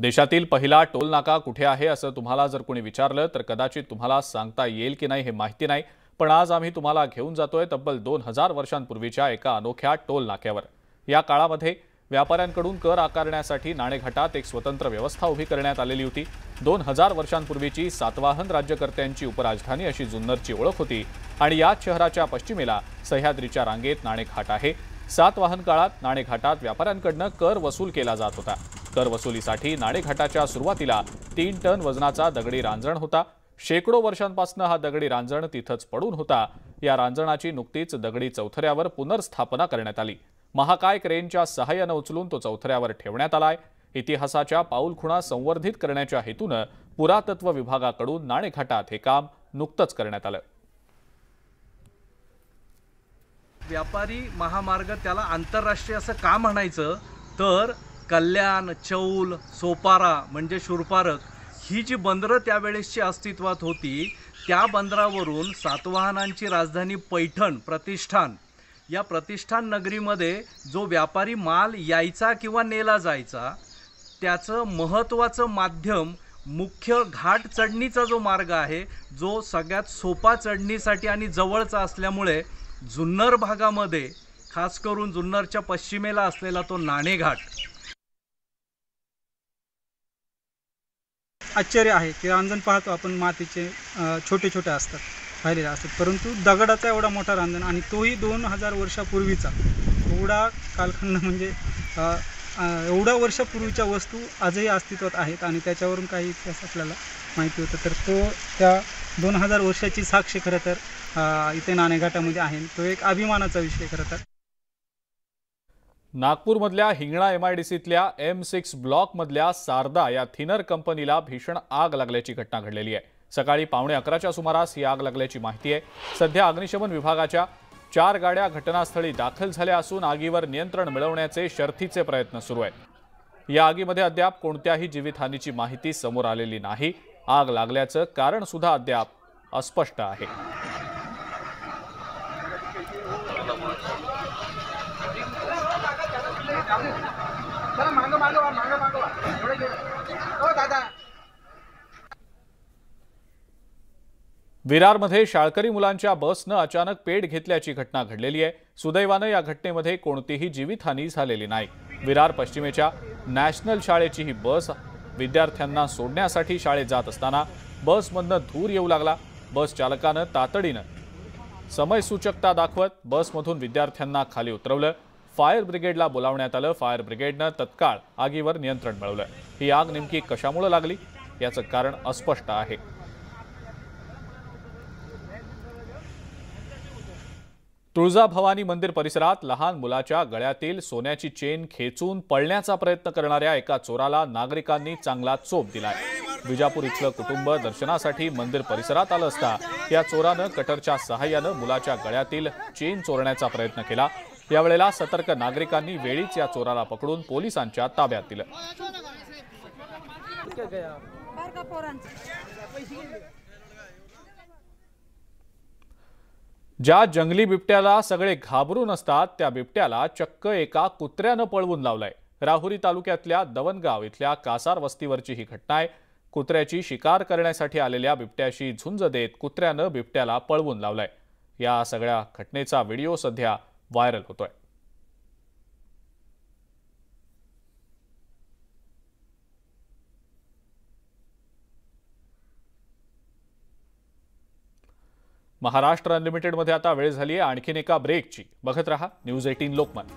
देशातील पहिला टोल नाका कुठे आहे असं तुम्हाला जर कोणी विचारलं तर कदाचित तुम्हाला सांगता येईल की नाही हे माहिती नाही, पण आज आम्ही तुम्हाला घेऊन जातोय तब्बल 2000 वर्षांपूर्वीच्या एका अनोख्या टोल नाक्यावर। या काळामध्ये व्यापाऱ्यांकडून कर आकारण्यासाठी नाणेघाटात एक स्वतंत्र व्यवस्था उभी करण्यात आलेली होती। 2000 वर्षांपूर्वीची सातवाहन राज्यकर्त्यांची उपराजधानी अशी जुन्नरची ओळख होती आणि याच शहराच्या पश्चिमेला सह्याद्रीच्या रांगेत नाणेघाट आहे। सातवाहन काळात नाणेघाटात व्यापाऱ्यांकडून कर वसूल केला जात होता। कर वसुलीसाठी नाणेघाटाच्या सुरुवातीला 3 टन वजनाचा दगडी रांजण होता। शेकडो वर्षांपासून हा दगडी रांजण तिथंच पडून होता। या रांजणाची नुकतीच दगडी चौथऱ्यावर पुनर्स्थापना करण्यात आली। महाकाय क्रेनच्या सहाय्याने उचलून तो चौथऱ्यावर ठेवण्यात आलाय। इतिहासाच्या पाऊलखुणा संवर्धित करण्याच्या हेतूने पुरातत्व विभागाकडून नाणेघाटात हे काम नुकतंच करण्यात आलं। व्यापारी महामार्ग त्याला आंतरराष्ट्रीय असं का म्हणायचं तर कल्याण, चौल, सोपारा म्हणजे शूरपारक ही जी बंदरं त्यावेळेसची अस्तित्वात होती, त्या बंदरावरून सातवाहनांची राजधानी पैठण प्रतिष्ठान या प्रतिष्ठान नगरीमध्ये जो व्यापारी माल यायचा किंवा नेला जायचा त्याचं महत्त्वाचं माध्यम मुख्य घाट चढणीचा जो मार्ग आहे, जो सगळ्यात सोपा चढणीसाठी आणि जवळचा असल्यामुळे जुन्नर भागामध्ये खास करून जुन्नरच्या पश्चिमेला असलेला तो नाणेघाट आश्चर्य आहे की रांजण पाहतो आपण मातीचे छोटे छोटे असतात, पाहिलेले असतात, परंतु दगडाचा एवढा मोठा रांजण आणि तोही 2000 वर्षापूर्वीचा एवढा कालखंड म्हणजे एवढ्या वर्षापूर्वीच्या वस्तू आजही अस्तित्वात आहेत आणि त्याच्यावरून काही इतिहास आपल्याला माहिती होतं। तर तो त्या 2000 वर्षाची साक्ष खरं तर इथे नाणेघाटामध्ये आहे। तो एक अभिमानाचा विषय खरं तर। नागपूरमधल्या हिंगणा MIDCतल्या M6 ब्लॉकमधल्या सारदा या थिनर कंपनीला भीषण आग लागल्याची घटना घडलेली आहे। सकाळी 11:15च्या सुमारास ही आग लागल्याची माहिती आहे। सध्या अग्निशमन विभागाच्या 4 गाड्या घटनास्थळी दाखल झाल्या असून आगीवर नियंत्रण मिळवण्याचे शर्थीचे प्रयत्न सुरू आहेत। या आगीमध्ये अद्याप कोणत्याही जीवितहानीची माहिती समोर आलेली नाही। आग लागल्याचं कारण सुद्धा अद्याप अस्पष्ट आहे। विरारमध्ये शाळकरी मुलांच्या बसनं अचानक पेट घेतल्याची घटना घडलेली आहे। सुदैवाने या घटनेमध्ये कोणतीही जीवितहानी झालेली नाही। विरार पश्चिमेच्या नॅशनल शाळेची ही बस विद्यार्थ्यांना सोडण्यासाठी शाळेत जात असताना बसमधनं धूर येऊ लागला। बस चालकानं तातडीनं समयसूचकता दाखवत बसमधून विद्यार्थ्यांना खाली उतरवलं। फायर ब्रिगेडला बोलावण्यात आलं। फायर ब्रिगेडनं तत्काळ आगीवर नियंत्रण मिळवलं। ही आग नेमकी कशामुळे लागली याचं कारण अस्पष्ट आहे। तुळजाभवानी मंदिर परिसरात लहान मुलाच्या गळ्यातील सोन्याची चेन खेचून पळण्याचा प्रयत्न करणाऱ्या एका चोराला नागरिकांनी चांगला चोप दिलाय। विजापूर इथलं कुटुंब दर्शनासाठी मंदिर परिसरात आलं असता या चोरानं कटरच्या सहाय्यानं मुलाच्या गळ्यातील चेन चोरण्याचा प्रयत्न केला। यावेळेला सतर्क नागरिकांनी वेळीच या चोराला पकडून पोलिसांच्या ताब्यात दिलं। ज्या जंगली बिबट्याला सगळे घाबरून असतात त्या बिबट्याला चक्क एका कुत्र्यानं पळवून लावलंय। राहुरी तालुक्यातल्या दवनगाव इथल्या कासार वस्तीवरची ही घटना आहे। कुत्र्याची शिकार करण्यासाठी आलेल्या बिबट्याशी झुंज देत कुत्र्यानं बिबट्याला पळवून लावलंय। या सगळ्या घटनेचा व्हिडिओ सध्या व्हायरल होतोय। महाराष्ट्र अनलिमिटेड मध्ये आता वेळ झाली आहे आणखीन एका ब्रेकची। बघत रहा न्यूज 18 लोकमत।